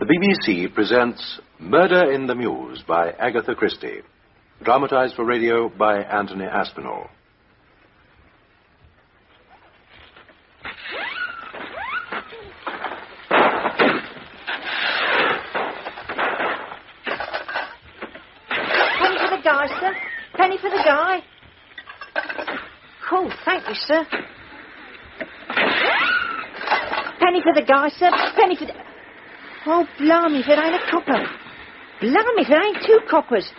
BBC presents Murder in the Mews by Agatha Christie. Dramatised for radio by Anthony Aspinall. Penny for the guy, sir. Penny for the guy. Oh, thank you, sir. Penny for the guy, sir. Penny for the... Oh, blimey, if it ain't a copper. Blimey, if it ain't two coppers.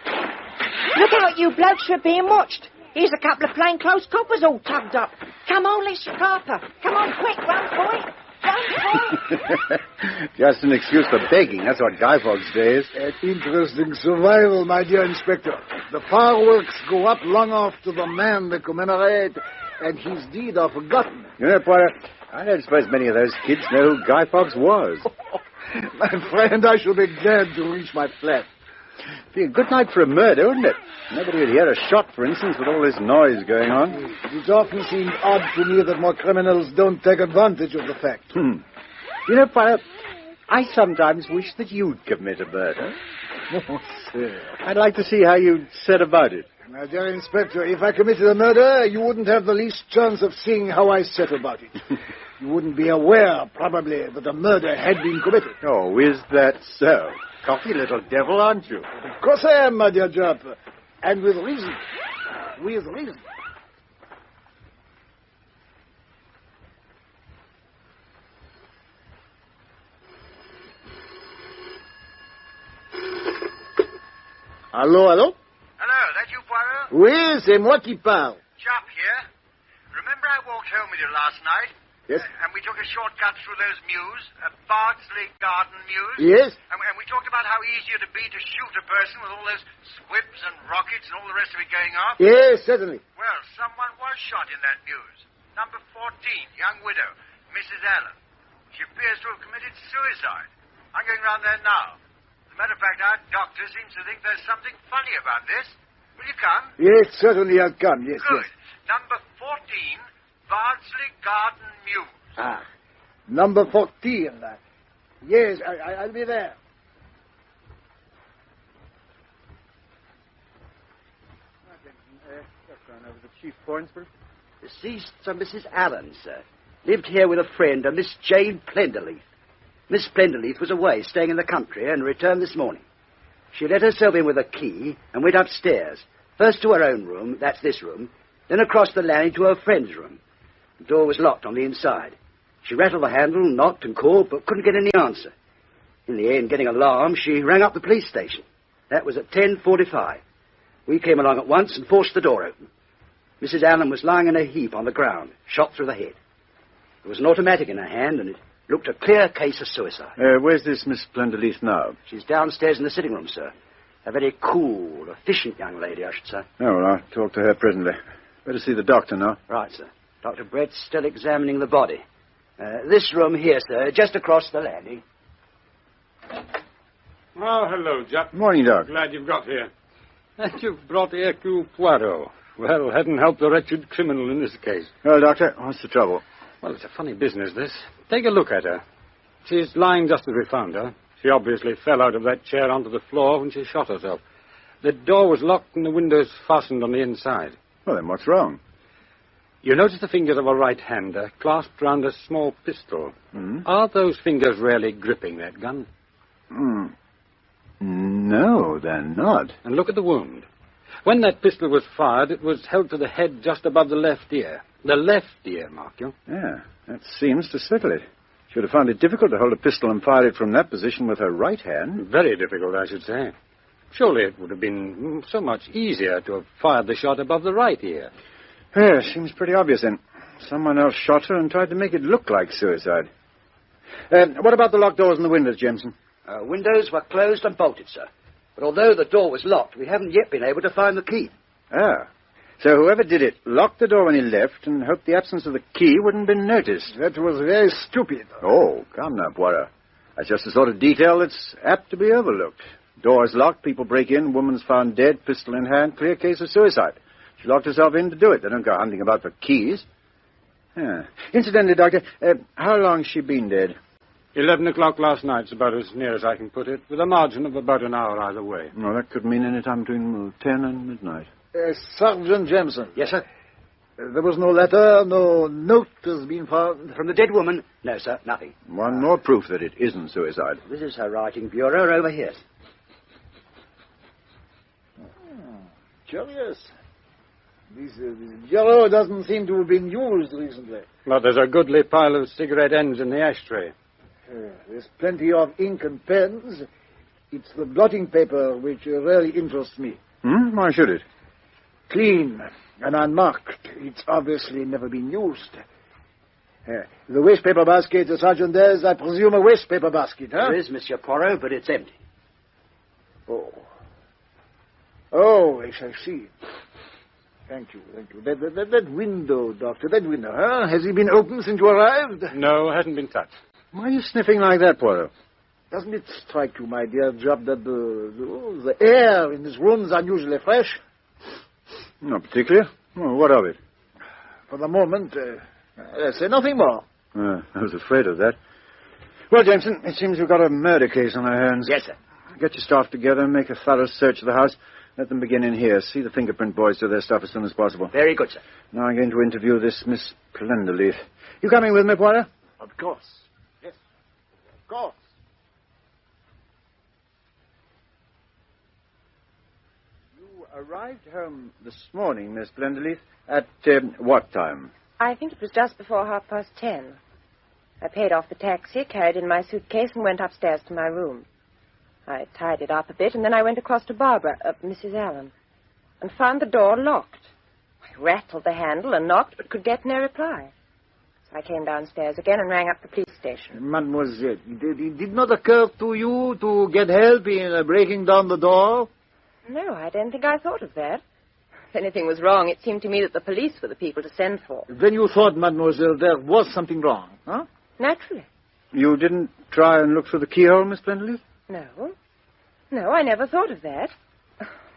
Look out, you blokes, you're being watched. Here's a couple of plainclothes coppers all tugged up. Come on, let's carper. Come on, quick, run, boy. Run, boy. Just an excuse for begging. That's what Guy Fawkes days. An interesting survival, my dear Inspector. The fireworks go up long after the man they commemorate, and his deed are forgotten. You know, Poirot, I don't suppose many of those kids know who Guy Fawkes was. My friend, I shall be glad to reach my flat. Be a good night for a murder, wouldn't it? Nobody would hear a shot, for instance, with all this noise going on. It often seemed odd to me that more criminals don't take advantage of the fact. You know, Poirot, I sometimes wish that you'd commit a murder. Oh, sir. I'd like to see how you'd set about it. My dear Inspector, if I committed a murder, you wouldn't have the least chance of seeing how I set about it. You wouldn't be aware, probably, that a murder had been committed. Oh, is that so? Cocky little devil, aren't you? Of course I am, my dear Japp. And with reason. With reason. Hello, hello? Hello, that you, Poirot? Oui, c'est moi qui parle. Japp here. Remember I walked home with you last night? Yes. And we took a shortcut through those mews, Bardsley Garden Mews. Yes? And we talked about how easy it'd be to shoot a person with all those squibs and rockets and all the rest of it going off. Yes, certainly. Well, someone was shot in that mews. Number 14, young widow, Mrs. Allen. She appears to have committed suicide. I'm going round there now. As a matter of fact, our doctor seems to think there's something funny about this. Will you come? Yes, certainly I'll come. Yes, Good. yes. Number 14, Bardsley Garden Mews. Ah, number 14. Yes, I'll be there. Over the chief foreigner. Deceased are Mrs. Allen, sir. Lived here with a friend, a Miss Jane Plenderleaf. Miss Plenderleaf was away, staying in the country, and returned this morning. She let herself in with a key and went upstairs. First to her own room, that's this room, then across the landing to her friend's room. The door was locked on the inside. She rattled the handle, knocked and called, but couldn't get any answer. In the end, getting alarmed, she rang up the police station. That was at 10:45. We came along at once and forced the door open. Mrs. Allen was lying in a heap on the ground, shot through the head. There was an automatic in her hand, and it looked a clear case of suicide. Where's this Miss Plenderleaf now? She's downstairs in the sitting room, sir. A very cool, efficient young lady, I should say. Oh, well, I'll talk to her presently. Better see the doctor now. Right, sir. Dr. Brett's still examining the body. This room here, sir, just across the landing. Oh, hello, Japp. Morning, Doc. Glad you've got here. And you've brought Hercule Poirot. Well, hadn't helped the wretched criminal in this case. Oh, Doctor, what's the trouble? Well, it's a funny business, this. Take a look at her. She's lying just as we found her. She obviously fell out of that chair onto the floor when she shot herself. The door was locked and the windows fastened on the inside. Well, then what's wrong? You notice the fingers of her right hand are clasped round a small pistol. Are those fingers really gripping that gun? No, they're not. And look at the wound. When that pistol was fired, it was held to the head just above the left ear. The left ear, mark you. Yeah, that seems to settle it. She would have found it difficult to hold a pistol and fire it from that position with her right hand. Very difficult, I should say. Surely it would have been so much easier to have fired the shot above the right ear. Yeah, seems pretty obvious then. Someone else shot her and tried to make it look like suicide. What about the locked doors and the windows, Jameson? Windows were closed and bolted, sir. But although the door was locked, we haven't yet been able to find the key. Ah. So whoever did it locked the door when he left and hoped the absence of the key wouldn't be noticed. That was very stupid. Oh, come now, Poirot. That's just the sort of detail that's apt to be overlooked. Doors locked, people break in, woman's found dead, pistol in hand, clear case of suicide. She locked herself in to do it. They don't go hunting about for keys. Yeah. Incidentally, Doctor, how long's she been dead? 11 o'clock last night's about as near as I can put it, with a margin of about an hour either way. Well, that could mean any time between 10 and midnight. Sergeant Jameson. Yes, sir? There was no letter, no note has been found? From the dead woman? No, sir, nothing. One more proof that it isn't suicide. This is her writing bureau over here. Curious. This bureau doesn't seem to have been used recently. But there's a goodly pile of cigarette ends in the ashtray. There's plenty of ink and pens. It's the blotting paper which really interests me. Why should it? Clean and unmarked. It's obviously never been used. The wastepaper basket, Sergeant, there's, I presume, a wastepaper basket, huh? There is, Monsieur Poirot, but it's empty. Oh, I shall see. Thank you. That window, Doctor, that window, huh? Has it been opened since you arrived? No, hasn't been touched. Why are you sniffing like that, Poirot? Doesn't it strike you, my dear Japp, that the air in this room is unusually fresh? Not particularly. Oh, what of it? For the moment, I say nothing more. I was afraid of that. Well, Jameson, it seems we've got a murder case on our hands. Yes, sir. Get your staff together and make a thorough search of the house. Let them begin in here. See the fingerprint boys do their stuff as soon as possible. Very good, sir. Now I'm going to interview this Miss Plenderleaf. You coming with me, Poirot? Of course. Yes. Of course. You arrived home this morning, Miss Plenderleaf, at what time? I think it was just before 10:30. I paid off the taxi, carried in my suitcase, and went upstairs to my room. I tied it up a bit, and then I went across to Mrs. Allen, and found the door locked. I rattled the handle and knocked, but could get no reply. So I came downstairs again and rang up the police station. Mademoiselle, it did not occur to you to get help in breaking down the door? No, I don't think I thought of that. If anything was wrong, it seemed to me that the police were the people to send for. Then you thought, Mademoiselle, there was something wrong, huh? Naturally. You didn't try and look through the keyhole, Miss Plenderleaf? No, I never thought of that.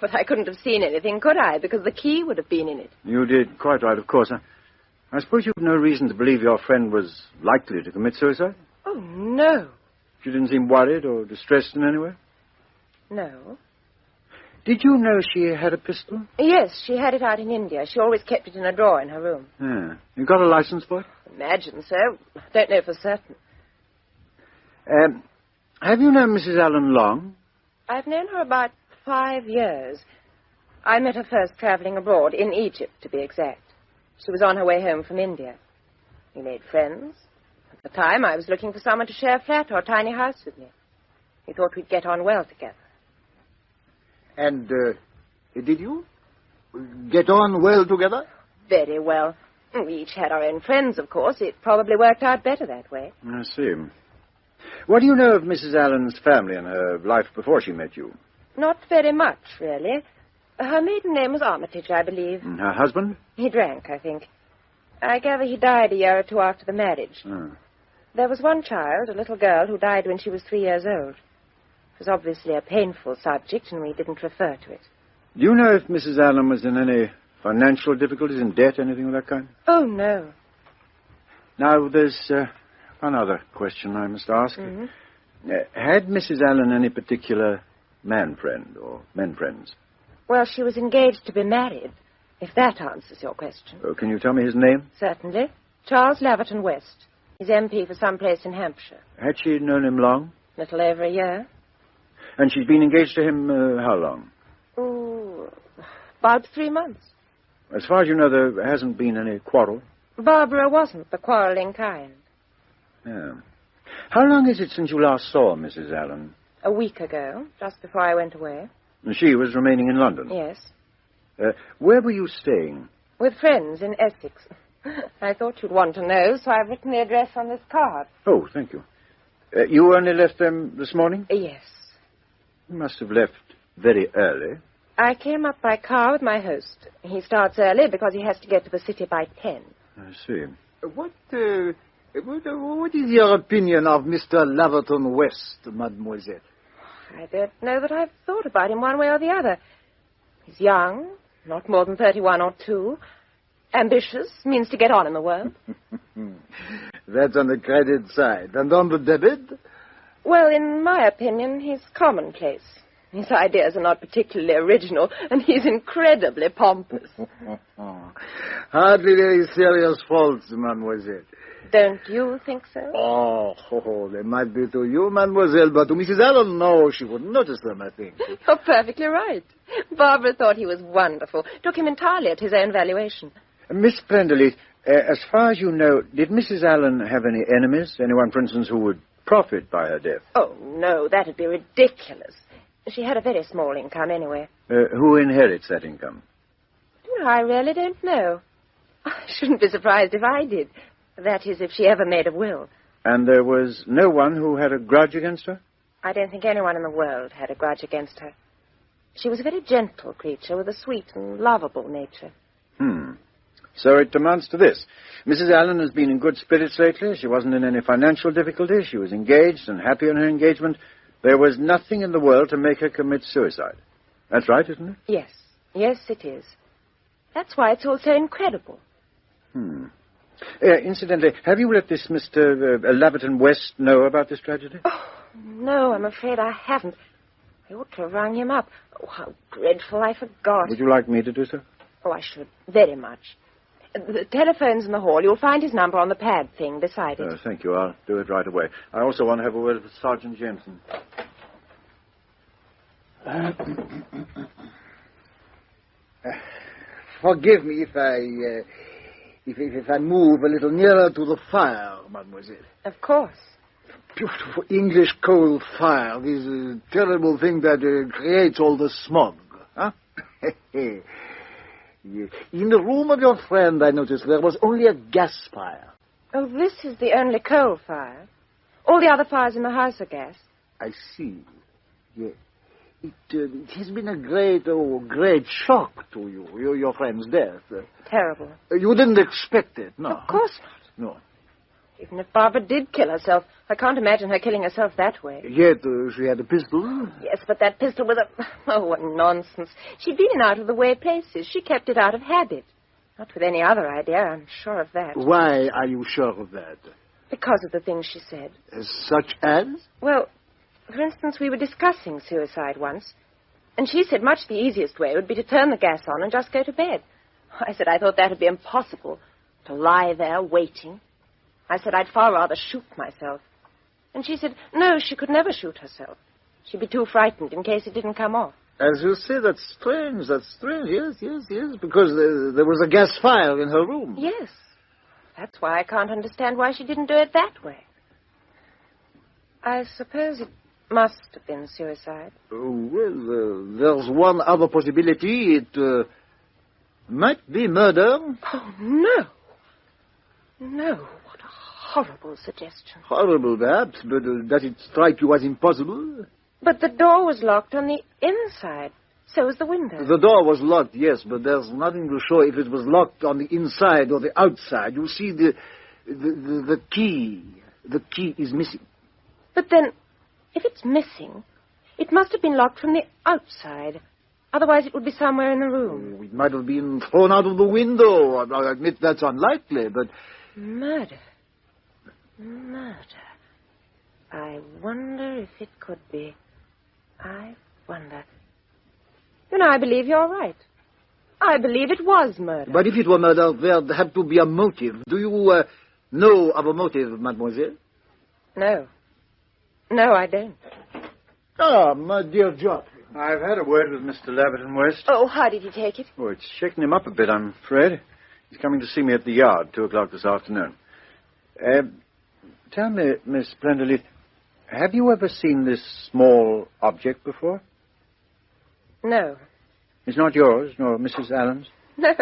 But I couldn't have seen anything, could I? Because the key would have been in it. You did quite right, of course. I suppose you've no reason to believe your friend was likely to commit suicide? Oh, no. She didn't seem worried or distressed in any way? No. Did you know she had a pistol? Yes, she had it out in India. She always kept it in a drawer in her room. Yeah. You got a license for it? Imagine so. Don't know for certain. Have you known Mrs. Allen long? I've known her about 5 years. I met her first traveling abroad, in Egypt, to be exact. She was on her way home from India. We made friends. At the time, I was looking for someone to share a flat or a tiny house with me. We thought we'd get on well together. And, did you get on well together? Very well. We each had our own friends, of course. It probably worked out better that way. I see. What do you know of Mrs. Allen's family and her life before she met you? Not very much, really. Her maiden name was Armitage, I believe. And her husband? He drank, I think. I gather he died a year or two after the marriage. There was one child, a little girl, who died when she was 3 years old. It was obviously a painful subject, and we didn't refer to it. Do you know if Mrs. Allen was in any financial difficulties, in debt, anything of that kind? Oh, no. Now, there's one other question I must ask. Mm-hmm. Had Mrs. Allen any particular man friend or men friends? Well, she was engaged to be married, if that answers your question. Can you tell me his name? Certainly. Charles Laverton West. He's MP for some place in Hampshire. Had she known him long? Little over a year. And she's been engaged to him how long? Oh, about 3 months. As far as you know, there hasn't been any quarrel? Barbara wasn't the quarrelling kind. Yeah. How long is it since you last saw Mrs. Allen? A week ago, just before I went away. And she was remaining in London? Yes. Where were you staying? With friends in Essex. I thought you'd want to know, so I've written the address on this card. Oh, thank you. You only left them this morning? Yes. You must have left very early. I came up by car with my host. He starts early because he has to get to the city by 10. I see. What is your opinion of Mr. Laverton West, mademoiselle? I don't know that I've thought about him one way or the other. He's young, not more than 31 or 2. Ambitious, means to get on in the world. That's on the credit side. And on the debit? Well, in my opinion, he's commonplace. His ideas are not particularly original, and he's incredibly pompous. Hardly very serious faults, mademoiselle. Don't you think so? Oh, they might be to you, mademoiselle, but to Mrs. Allen, no, she wouldn't notice them, I think. You're perfectly right. Barbara thought he was wonderful, took him entirely at his own valuation. Miss Prenderleith, as far as you know, did Mrs. Allen have any enemies? Anyone, for instance, who would profit by her death? Oh, no, that'd be ridiculous. She had a very small income anyway. Who inherits that income? No, I really don't know. I shouldn't be surprised if I did. That is, if she ever made a will. And there was no one who had a grudge against her? I don't think anyone in the world had a grudge against her. She was a very gentle creature with a sweet and lovable nature. So it amounts to this. Mrs. Allen has been in good spirits lately. She wasn't in any financial difficulty. She was engaged and happy in her engagement. There was nothing in the world to make her commit suicide. That's right, isn't it? Yes. Yes, it is. That's why it's all so incredible. Incidentally, have you let this Mr. Laverton West know about this tragedy? Oh, no, I'm afraid I haven't. I ought to have rung him up. Oh, how dreadful, I forgot. Would you like me to do so? Oh, I should, very much. The telephone's in the hall. You'll find his number on the pad thing beside it. Thank you. I'll do it right away. I also want to have a word with Sergeant Jameson. Forgive me if I move a little nearer to the fire, mademoiselle. Of course. Beautiful English coal fire, this terrible thing that creates all the smog. Huh? In the room of your friend, I noticed there was only a gas fire. Oh, this is the only coal fire. All the other fires in the house are gas. I see. Yes. It has been a great shock to you, your friend's death. Terrible. You didn't expect it, no? Of course not. No. Even if Barbara did kill herself, I can't imagine her killing herself that way. Yet she had a pistol. Yes, but that pistol was a... Oh, what nonsense. She'd been in out-of-the-way places. She kept it out of habit. Not with any other idea, I'm sure of that. Why are you sure of that? Because of the things she said. Such as? Well, for instance, we were discussing suicide once, and she said much the easiest way would be to turn the gas on and just go to bed. I said I thought that would be impossible, to lie there waiting. I said I'd far rather shoot myself. And she said, no, she could never shoot herself. She'd be too frightened in case it didn't come off. As you say, that's strange, yes, because there was a gas fire in her room. Yes. That's why I can't understand why she didn't do it that way. I suppose it must have been suicide. Well, there's one other possibility. It might be murder. Oh, no. No, what a horrible suggestion. Horrible, perhaps, but does it strike you as impossible? But the door was locked on the inside. So was the window. The door was locked, yes, but there's nothing to show if it was locked on the inside or the outside. You see, the key. The key is missing. But then, if it's missing, it must have been locked from the outside. Otherwise, it would be somewhere in the room. It might have been thrown out of the window. I admit that's unlikely, but... Murder. I wonder if it could be. I wonder. You know, I believe you're right. I believe it was murder. But if it were murder, there'd have to be a motive. Do you know of a motive, mademoiselle? No. No, I don't. Ah, my dear Japp. I've had a word with Mr. Laverton West. Oh, how did he take it? Oh, it's shaken him up a bit, I'm afraid. He's coming to see me at the yard, 2 o'clock this afternoon. Tell me, Miss Prenderleith, have you ever seen this small object before? No. It's not yours, nor Mrs. Allen's? No.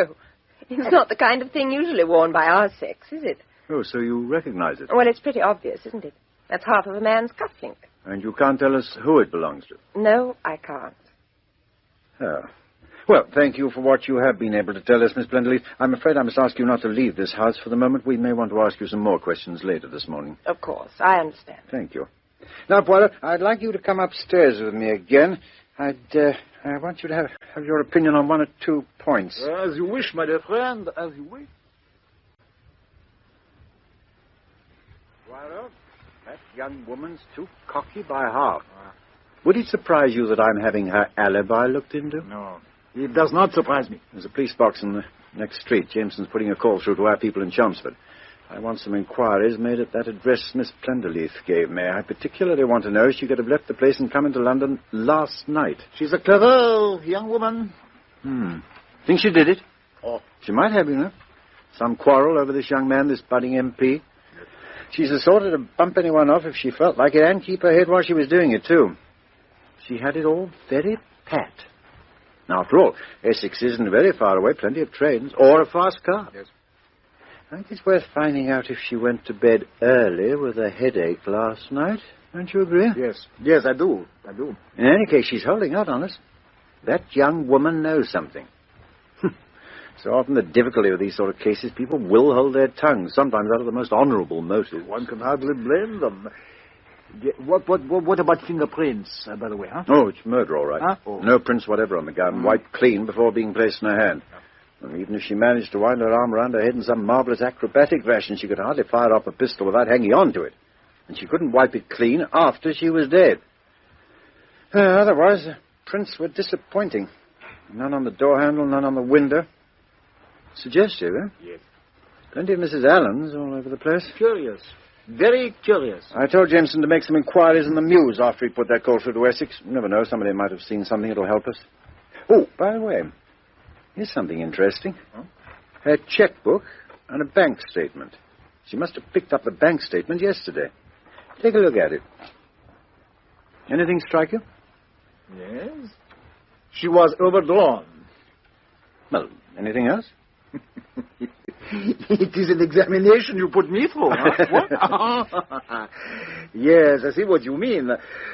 It's not the kind of thing usually worn by our sex, is it? Oh, so you recognize it? Well, it's pretty obvious, isn't it? That's half of a man's cufflink. And you can't tell us who it belongs to? No, I can't. Oh. Well, thank you for what you have been able to tell us, Miss Prenderleith. I'm afraid I must ask you not to leave this house for the moment. We may want to ask you some more questions later this morning. Of course, I understand. Thank you. Now, Poirot, I'd like you to come upstairs with me again. I want you to have your opinion on 1 or 2 points. As you wish, my dear friend, as you wish. Poirot, that young woman's too cocky by half. Would it surprise you that I'm having her alibi looked into? No, it does not surprise me. There's a police box in the next street. Jameson's putting a call through to our people in Chelmsford. I want some inquiries made at that address Miss Plenderleith gave me. I particularly want to know if she could have left the place and come into London last night. She's a clever young woman. Think she did it? Oh. She might have, you know. Some quarrel over this young man, this budding MP. She's the sort to bump anyone off if she felt like it and keep her head while she was doing it, too. She had it all very pat. Now, after all, Essex isn't very far away, plenty of trains, or a fast car. Yes. I think it's worth finding out if she went to bed early with a headache last night. Don't you agree? Yes, I do. In any case, she's holding out on us. That young woman knows something. So often the difficulty with these sort of cases, people will hold their tongues, sometimes out of the most honourable motives. One can hardly blame them. What about fingerprints, by the way, huh? Oh, it's murder, all right. Huh? Oh. No prints whatever on the gun, wiped clean before being placed in her hand. And even if she managed to wind her arm around her head in some marvellous acrobatic fashion, she could hardly fire off a pistol without hanging on to it. And she couldn't wipe it clean after she was dead. Otherwise, the prints were disappointing. None on the door handle, none on the window. Suggestive, eh? Yes. Plenty of Mrs. Allen's all over the place. Curious. Very curious. I told Jameson to make some inquiries in the Mews after he put that call through to Essex. You never know, somebody might have seen something that'll help us. Oh, by the way, here's something interesting. Huh? Her checkbook and a bank statement. She must have picked up the bank statement yesterday. Take a look at it. Anything strike you? Yes. She was overdrawn. Well, anything else? It is an examination you put me through, huh? What? Yes, I see what you mean.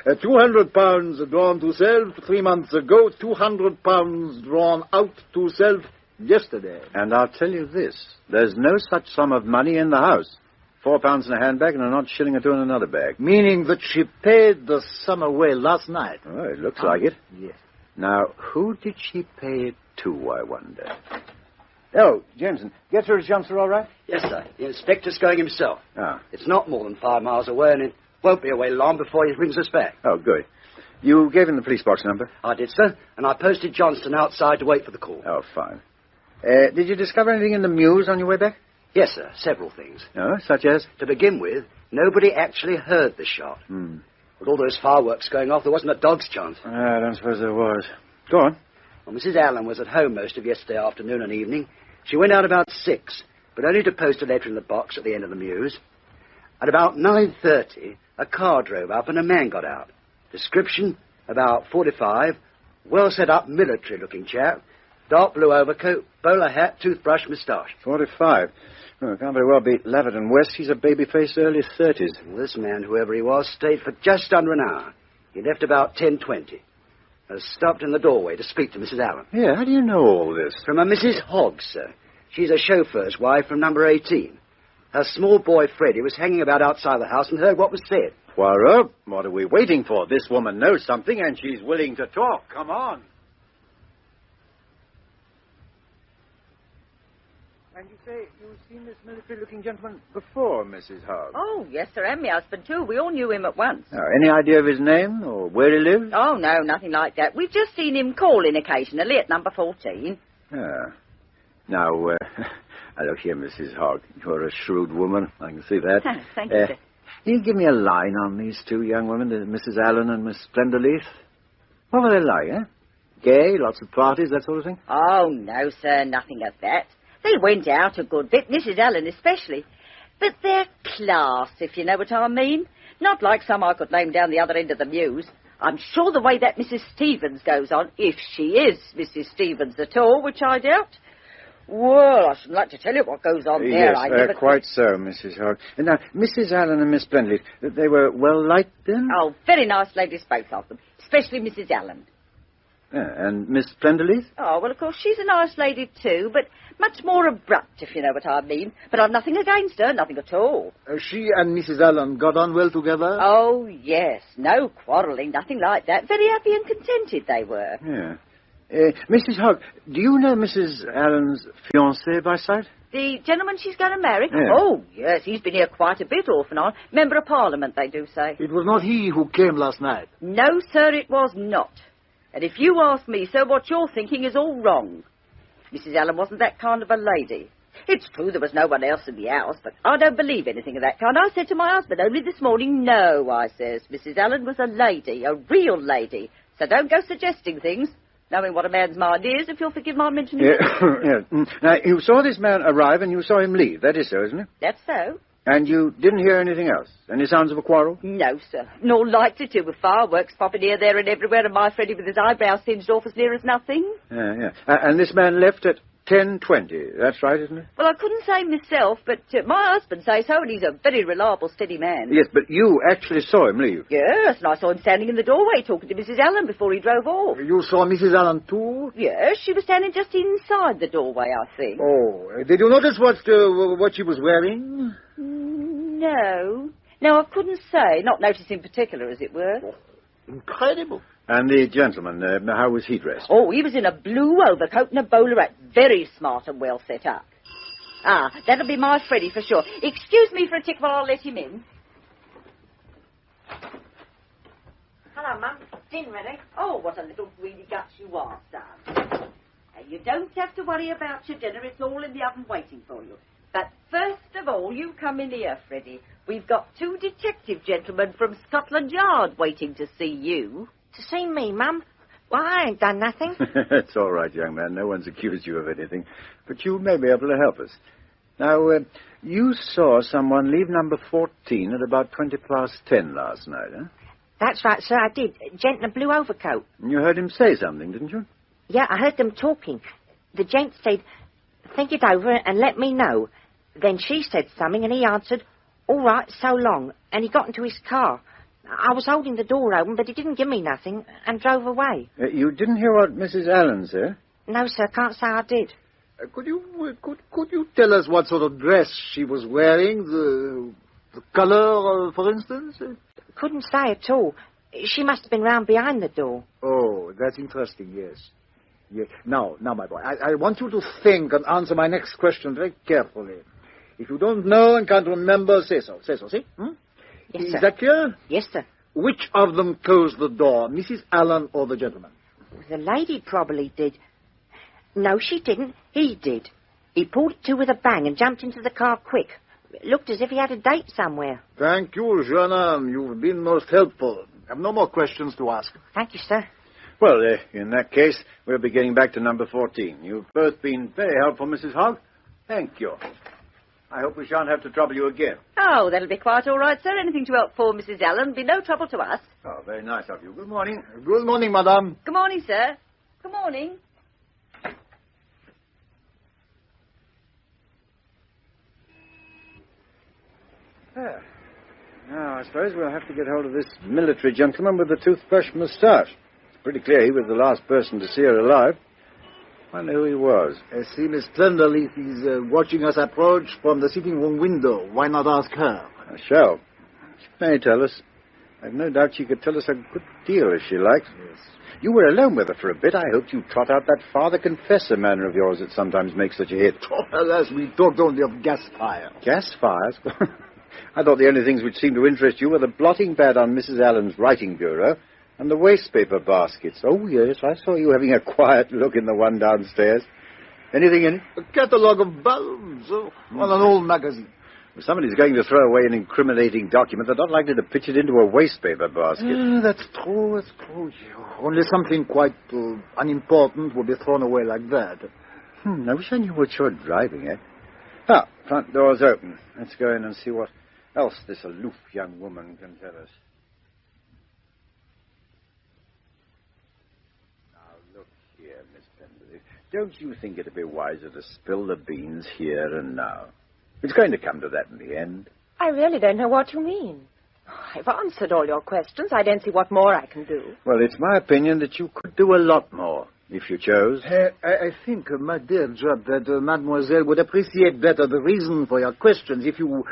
200 pounds drawn to self 3 months ago, 200 pounds drawn out to self yesterday. And I'll tell you this. There's no such sum of money in the house. £4 in a handbag and an odd shilling or two in another bag. Meaning that she paid the sum away last night. Oh, it looks like it. Yes. Now, who did she pay it to, I wonder? Oh, Jameson, get her to Chelmsford all right? Yes, sir. The inspector's going himself. Ah. It's not more than 5 miles away, and it won't be away long before he brings us back. Oh, good. You gave him the police box number? I did, sir, and I posted Johnston outside to wait for the call. Oh, fine. Did you discover anything in the Mews on your way back? Yes, sir, several things. Oh, such as? To begin with, nobody actually heard the shot. With all those fireworks going off, there wasn't a dog's chance. I don't suppose there was. Go on. Well, Mrs. Allen was at home most of yesterday afternoon and evening. She went out about 6, but only to post a letter in the box at the end of the Mews. At about 9:30, a car drove up and a man got out. Description, about 45, well-set-up military-looking chap, dark blue overcoat, bowler hat, toothbrush, moustache. 45. Well, it can't very well be Laverton West. He's a baby-faced early 30s. Well, this man, whoever he was, stayed for just under an hour. He left about 10:20. Stopped in the doorway to speak to Mrs. Allen. Yeah, how do you know all this? From a Mrs. Hogg, sir. She's a chauffeur's wife from number 18. Her small boy, Freddie, was hanging about outside the house and heard what was said. Poirot, what are we waiting for? This woman knows something and she's willing to talk. Come on. And you say you've seen this military-looking gentleman before, Mrs. Hogg? Oh, yes, sir, and my husband, too. We all knew him at once. Any idea of his name or where he lives? Oh, no, nothing like that. We've just seen him calling occasionally at number 14. Now, look here, Mrs. Hogg. You're a shrewd woman. I can see that. Thank you, sir. Can you give me a line on these two young women, Mrs. Allen and Miss Plenderleith? What were they like, eh? Gay, lots of parties, that sort of thing? Oh, no, sir, nothing of that. They went out a good bit, Mrs. Allen especially. But they're class, if you know what I mean. Not like some I could name down the other end of the Mews. I'm sure the way that Mrs. Stevens goes on, if she is Mrs. Stevens at all, which I doubt. Well, I shouldn't like to tell you what goes on there. Yes, quite so, Mrs. Hogg. And now, Mrs. Allen and Miss Plenderleith, they were well-liked then? Oh, very nice ladies, both of them. Especially Mrs. Allen. And Miss Plenderleith? Oh, well, of course, she's a nice lady too, but much more abrupt, if you know what I mean. But I've nothing against her, nothing at all. She and Mrs. Allen got on well together? Oh, yes. No quarrelling, nothing like that. Very happy and contented they were. Yeah. Mrs. Hogg, do you know Mrs. Allen's fiancé by sight? The gentleman she's going to marry? Yeah. Oh, yes, he's been here quite a bit off and on. Member of Parliament, they do say. It was not he who came last night. No, sir, it was not. And if you ask me, sir, what you're thinking is all wrong. Mrs. Allen wasn't that kind of a lady. It's true there was no one else in the house, but I don't believe anything of that kind. I said to my husband only this morning, no, I says, Mrs. Allen was a lady, a real lady. So don't go suggesting things, knowing what a man's mind is, if you'll forgive my mentioning it. Yeah. Now, you saw this man arrive and you saw him leave. That is so, isn't it? That's so. And you didn't hear anything else? Any sounds of a quarrel? No, sir. Nor likely to, with fireworks popping here, there, and everywhere, and my Freddie with his eyebrows singed off as near as nothing. Yeah. And this man left at 10:20. That's right, isn't it? Well, I couldn't say myself, but my husband says so, and he's a very reliable, steady man. Yes, but you actually saw him leave. Yes, and I saw him standing in the doorway talking to Mrs. Allen before he drove off. You saw Mrs. Allen too? Yes, she was standing just inside the doorway, I think. Oh, did you notice what she was wearing? No. No, I couldn't say. Not notice in particular, as it were. Oh, incredible. And the gentleman, how was he dressed? Oh, he was in a blue overcoat and a bowler hat. Very smart and well set up. Ah, that'll be my Freddie for sure. Excuse me for a tick while I'll let him in. Hello, Mum. Dinner ready? Oh, what a little greedy guts you are, son. Now, you don't have to worry about your dinner. It's all in the oven waiting for you. But first of all, you come in here, Freddie. We've got 2 detective gentlemen from Scotland Yard waiting to see you. To see me, Mum? Well, I ain't done nothing. It's all right, young man. No one's accused you of anything. But you may be able to help us. Now, you saw someone leave number 14 at about 10:20 last night, huh? That's right, sir, I did. A gent in a blue overcoat. And you heard him say something, didn't you? Yeah, I heard them talking. The gent said, think it over and let me know. Then she said something and he answered, all right, so long. And he got into his car. I was holding the door open, but he didn't give me nothing and drove away. You didn't hear what Mrs. Allen said? No, sir, can't say I did. Could you tell us what sort of dress she was wearing? The colour, for instance? Couldn't say at all. She must have been round behind the door. Oh, that's interesting, yes. Now, my boy, I want you to think and answer my next question very carefully. If you don't know and can't remember, say so, see? Yes, Is sir. that clear? Yes, sir. Which of them closed the door, Mrs. Allen or the gentleman? The lady probably did. No, she didn't. He did. He pulled it to with a bang and jumped into the car quick. It looked as if he had a date somewhere. Thank you, jeune homme. You've been most helpful. I have no more questions to ask. Thank you, sir. Well, in that case, we'll be getting back to number 14. You've both been very helpful, Mrs. Hogg. Thank you. I hope we shan't have to trouble you again. Oh, that'll be quite all right, sir. Anything to help poor Mrs. Allen. Be no trouble to us. Oh, very nice of you. Good morning. Good morning, madame. Good morning, sir. Good morning. Now, I suppose we'll have to get hold of this military gentleman with the toothbrush moustache. It's pretty clear he was the last person to see her alive. I know who he was. See, Miss Plenderleaf is watching us approach from the sitting room window. Why not ask her? I shall. She may tell us. I've no doubt she could tell us a good deal if she likes. Yes. You were alone with her for a bit. I hoped you'd trot out that father confessor manner of yours that sometimes makes such a hit. Oh, alas, we talked only of gas fire. Gas fires? I thought the only things which seemed to interest you were the blotting pad on Mrs. Allen's writing bureau and the waste paper baskets. Oh, yes, I saw you having a quiet look in the one downstairs. Anything in it? A catalogue of bulbs on an old magazine. If somebody's going to throw away an incriminating document, they're not likely to pitch it into a waste paper basket. That's true. Only something quite unimportant will be thrown away like that. I wish I knew what you're driving at. Ah, front door's open. Let's go in and see what else this aloof young woman can tell us. Now, look here, Miss Pemberley. Don't you think it'd be wiser to spill the beans here and now? It's going to come to that in the end. I really don't know what you mean. I've answered all your questions. I don't see what more I can do. Well, it's my opinion that you could do a lot more, if you chose. I think, my dear Japp, that mademoiselle would appreciate better the reason for your questions if you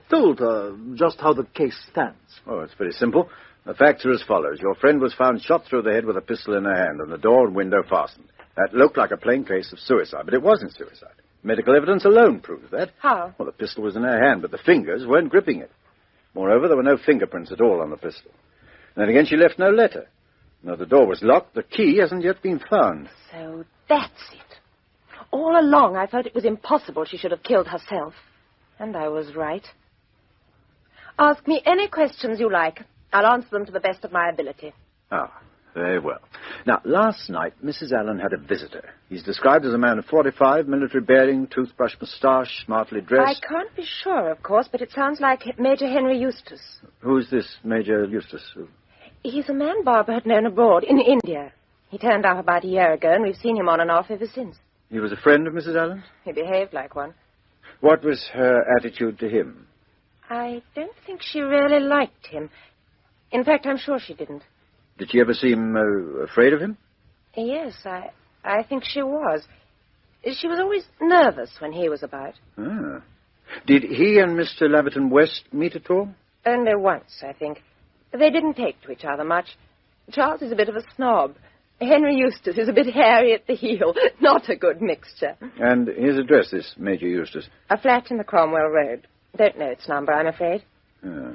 told her just how the case stands. Oh, it's very simple. The facts are as follows. Your friend was found shot through the head with a pistol in her hand and the door and window fastened. That looked like a plain case of suicide, but it wasn't suicide. Medical evidence alone proves that. How? Well, the pistol was in her hand, but the fingers weren't gripping it. Moreover, there were no fingerprints at all on the pistol. And then again, she left no letter. Now, the door was locked. The key hasn't yet been found. So that's it. All along, I felt it was impossible she should have killed herself. And I was right. Ask me any questions you like. I'll answer them to the best of my ability. Ah, very well. Now, last night, Mrs. Allen had a visitor. He's described as a man of 45, military bearing, toothbrush moustache, smartly dressed. I can't be sure, of course, but it sounds like Major Henry Eustace. Who's this Major Eustace? He's a man Barbara had known abroad, in India. He turned up about a year ago, and we've seen him on and off ever since. He was a friend of Mrs. Allen's? He behaved like one. What was her attitude to him? I don't think she really liked him. In fact, I'm sure she didn't. Did she ever seem afraid of him? Yes, I think she was. She was always nervous when he was about. Ah. Did he and Mr. Laverton West meet at all? Only once, I think. They didn't take to each other much. Charles is a bit of a snob. Henry Eustace is a bit hairy at the heel. Not a good mixture. And his address, this Major Eustace? A flat in the Cromwell Road. Don't know its number, I'm afraid. Ah.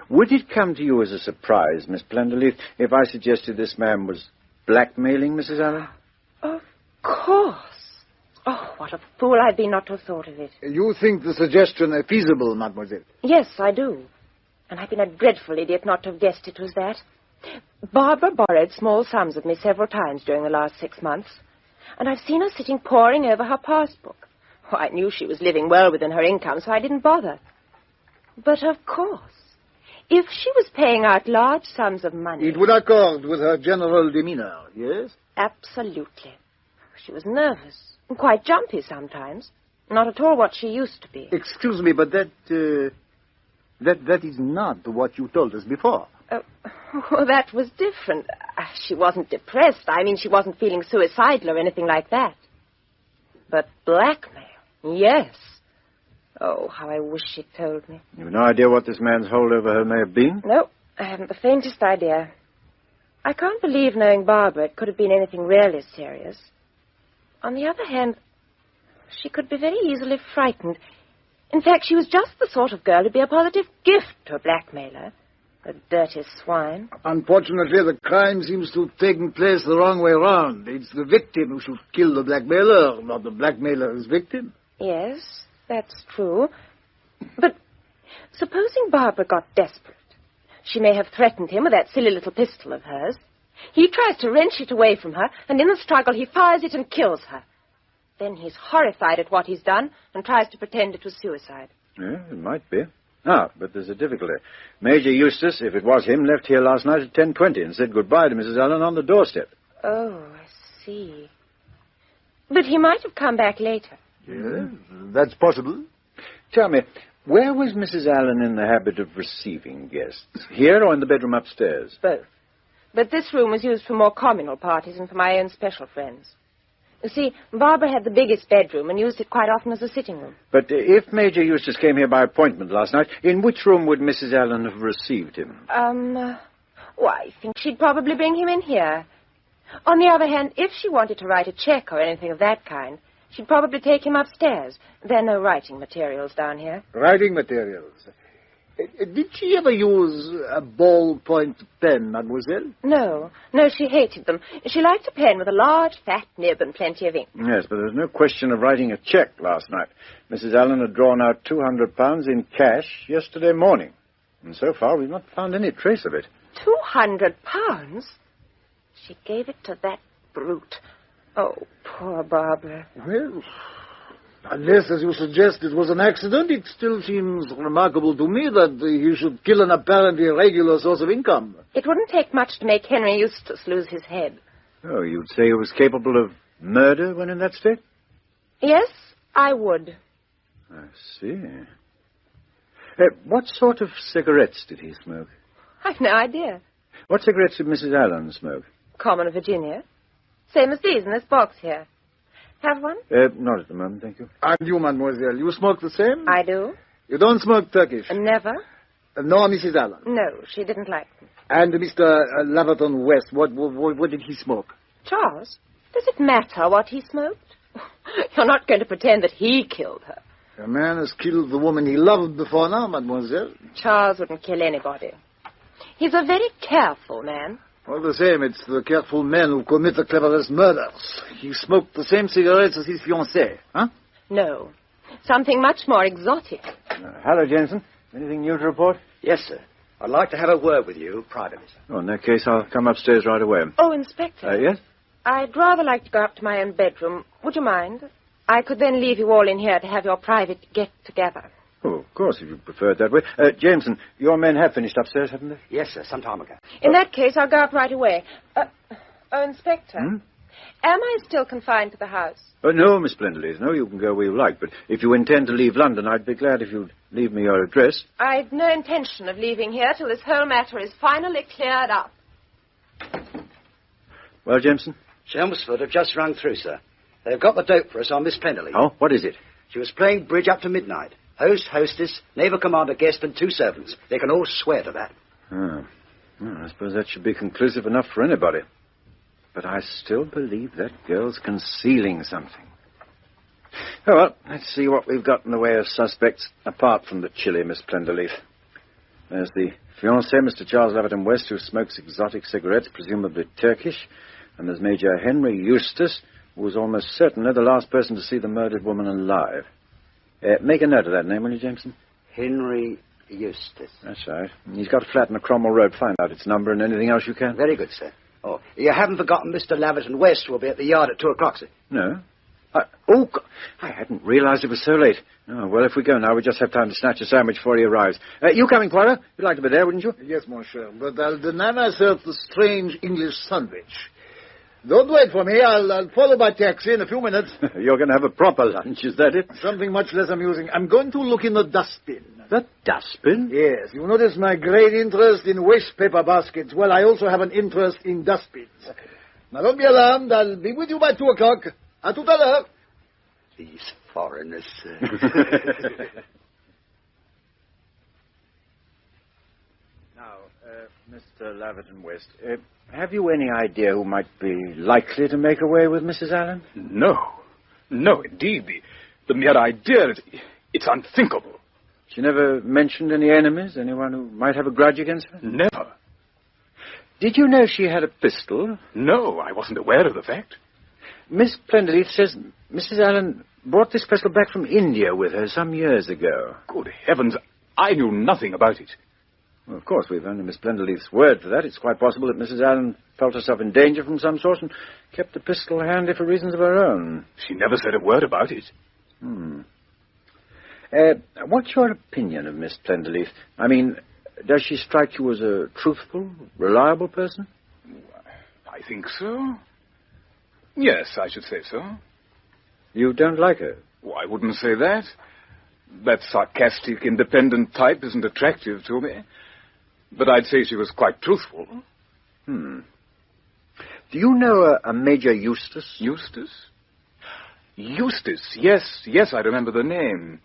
Would it come to you as a surprise, Miss Plenderleaf, if I suggested this man was blackmailing Mrs. Allen? Of course. Oh, what a fool I've been not to have thought of it. You think the suggestion feasible, mademoiselle? Yes, I do. And I've been a dreadful idiot not to have guessed it was that. Barbara borrowed small sums of me several times during the last 6 months, and I've seen her sitting poring over her passbook. Oh, I knew she was living well within her income, so I didn't bother. But of course, if she was paying out large sums of money... It would accord with her general demeanor, yes? Absolutely. She was nervous and quite jumpy sometimes. Not at all what she used to be. Excuse me, but that is not what you told us before. Well, that was different. She wasn't depressed. I mean, she wasn't feeling suicidal or anything like that. But blackmail, yes. Oh, how I wish she'd told me. You've no idea what this man's hold over her may have been? No, I haven't the faintest idea. I can't believe, knowing Barbara, it could have been anything really serious. On the other hand, she could be very easily frightened. In fact, she was just the sort of girl who'd be a positive gift to a blackmailer. A dirty swine. Unfortunately, the crime seems to have taken place the wrong way around. It's the victim who should kill the blackmailer, not the blackmailer's victim. Yes, that's true. But supposing Barbara got desperate. She may have threatened him with that silly little pistol of hers. He tries to wrench it away from her, and in the struggle he fires it and kills her. Then he's horrified at what he's done and tries to pretend it was suicide. Yeah, it might be. Ah, but there's a difficulty. Major Eustace, if it was him, left here last night at 10:20 and said goodbye to Mrs. Allen on the doorstep. Oh, I see. But he might have come back later. Yes, that's possible. Tell me, where was Mrs. Allen in the habit of receiving guests? Here or in the bedroom upstairs? Both. But this room was used for more communal parties and for my own special friends. You see, Barbara had the biggest bedroom and used it quite often as a sitting room. But if Major Eustace came here by appointment last night, in which room would Mrs. Allen have received him? Well, I think she'd probably bring him in here. On the other hand, if she wanted to write a check or anything of that kind, she'd probably take him upstairs. There are no writing materials down here. Writing materials? Did she ever use a ballpoint pen, mademoiselle? No, she hated them. She liked a pen with a large, fat nib and plenty of ink. Yes, but there was no question of writing a check last night. Mrs. Allen had drawn out £200 in cash yesterday morning. And so far, we've not found any trace of it. £200? She gave it to that brute. Oh, poor Barbara. Well, unless, as you suggest, it was an accident, it still seems remarkable to me that he should kill an apparently irregular source of income. It wouldn't take much to make Henry Eustace lose his head. Oh, you'd say he was capable of murder when in that state? Yes, I would. I see. What sort of cigarettes did he smoke? I've no idea. What cigarettes did Mrs. Allen smoke? Common Virginia. Same as these in this box here. Have one? Not at the moment, thank you. And you, mademoiselle, you smoke the same? I do. You don't smoke Turkish? Never. No, Mrs. Allen. No, she didn't like them. And Mr. Laverton West, what did he smoke? Charles, does it matter what he smoked? You're not going to pretend that he killed her. A man has killed the woman he loved before now, mademoiselle. Charles wouldn't kill anybody. He's a very careful man. All the same, it's the careful men who commit the cleverest murders. He smoked the same cigarettes as his fiancée, huh? No, something much more exotic. Hello, Jensen. Anything new to report? Yes, sir. I'd like to have a word with you privately, sir. Oh, in that case, I'll come upstairs right away. Oh, Inspector. Yes? I'd rather like to go up to my own bedroom. Would you mind? I could then leave you all in here to have your private get-together. Oh, of course, if you prefer it that way. Jameson, your men have finished upstairs, haven't they? Yes, sir, some time ago. In that case, I'll go up right away. Inspector, am I still confined to the house? No, Miss Plenderleith. No, you can go where you like. But if you intend to leave London, I'd be glad if you'd leave me your address. I've no intention of leaving here till this whole matter is finally cleared up. Well, Jameson? Chelmsford have just rung through, sir. They've got the dope for us on Miss Plenderleith. Oh, what is it? She was playing bridge up to midnight. Host, hostess, naval commander, guest, and 2 servants. They can all swear to that. Oh. Well, I suppose that should be conclusive enough for anybody. But I still believe that girl's concealing something. Oh, well, let's see what we've got in the way of suspects, apart from the chilly Miss Plenderleith. There's the fiancé, Mr. Charles Laverton West, who smokes exotic cigarettes, presumably Turkish. And there's Major Henry Eustace, who was almost certainly the last person to see the murdered woman alive. Make a note of that name, will you, Jameson? Henry Eustace. That's right. He's got a flat in the Cromwell Road. Find out its number and anything else you can. Very good, sir. Oh, you haven't forgotten Mr. Laverton West will be at the yard at 2 o'clock, sir? No. I hadn't realized it was so late. Oh, well, if we go now, we just have time to snatch a sandwich before he arrives. You coming, Poirot? You'd like to be there, wouldn't you? Yes, monsieur, but I'll deny myself the strange English sandwich. Don't wait for me. I'll follow by taxi in a few minutes. You're going to have a proper lunch, is that it? Something much less amusing. I'm going to look in the dustbin. The dustbin? Yes. You notice my great interest in waste paper baskets. Well, I also have an interest in dustbins. Now, don't be alarmed. I'll be with you by 2 o'clock. À tout à l'heure. These foreigners, sir. Now, Mr. Laverton West, have you any idea who might be likely to make away with Mrs. Allen? No, indeed. The mere idea, it's unthinkable. She never mentioned any enemies, anyone who might have a grudge against her? Never. Did you know she had a pistol? No, I wasn't aware of the fact. Miss Plenderleith says Mrs. Allen brought this pistol back from India with her some years ago. Good heavens, I knew nothing about it. Well, of course, we've only Miss Plenderleith's word for that. It's quite possible that Mrs. Allen felt herself in danger from some source and kept the pistol handy for reasons of her own. She never said a word about it. What's your opinion of Miss Plenderleith? I mean, does she strike you as a truthful, reliable person? I think so. Yes, I should say so. You don't like her? Oh, I wouldn't say that. That sarcastic, independent type isn't attractive to me. But I'd say she was quite truthful. Do you know a Major Eustace? Eustace? Eustace, yes, I remember the name.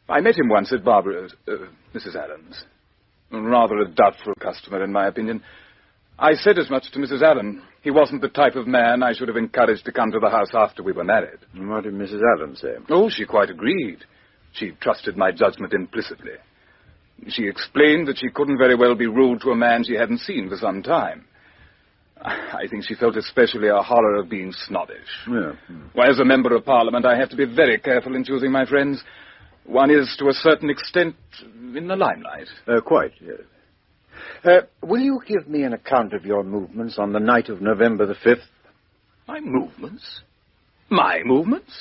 I met him once at Mrs. Allen's. Rather a doubtful customer, in my opinion. I said as much to Mrs. Allen. He wasn't the type of man I should have encouraged to come to the house after we were married. What did Mrs. Allen say? Oh, she quite agreed. She trusted my judgment implicitly. She explained that she couldn't very well be rude to a man she hadn't seen for some time. I think she felt especially a horror of being snobbish. Yeah. Well, as a member of Parliament, I have to be very careful in choosing my friends. One is, to a certain extent, in the limelight. Quite, yes. Will you give me an account of your movements on the night of November the 5th? My movements? My movements?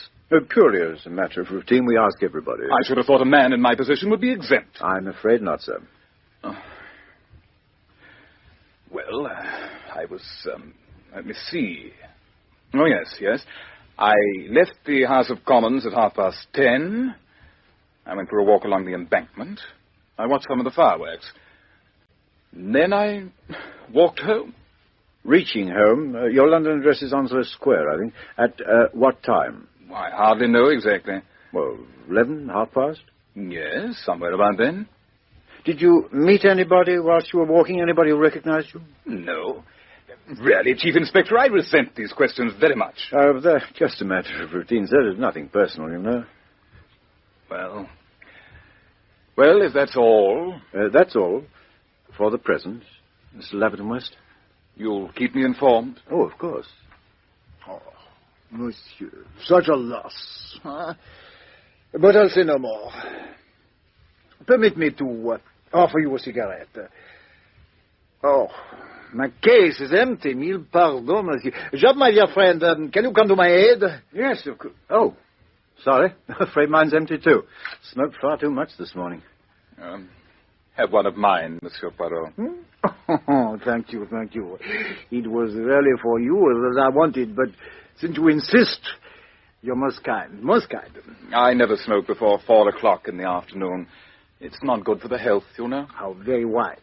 Purely as a matter of routine, we ask everybody. I should have thought a man in my position would be exempt. I'm afraid not, sir. Well, I was, let me see. Oh, yes. I left the House of Commons at 10:30. I went for a walk along the embankment. I watched some of the fireworks. Then I walked home. Reaching home, your London address is Onslow Square, I think. At what time? I hardly know exactly. Well, 11, half past? Yes, somewhere about then. Did you meet anybody whilst you were walking? Anybody who recognized you? No. Really, Chief Inspector, I resent these questions very much. They're just a matter of routine, sir. There's nothing personal, you know. Well, if that's all... That's all. For the present, Mr. Laverton West. You'll keep me informed? Oh, of course. Oh, monsieur, such a loss. Huh? But I'll say no more. Permit me to offer you a cigarette. Oh, my case is empty. Mille pardons, monsieur. Japp, my dear friend, can you come to my aid? Yes, of course. Oh, sorry. Afraid mine's empty, too. Smoked far too much this morning. Have one of mine, Monsieur Poirot. Oh, thank you, thank you. It was really for you as I wanted, but since you insist, you're most kind, most kind. I never smoke before 4 o'clock in the afternoon. It's not good for the health, you know. How very wise.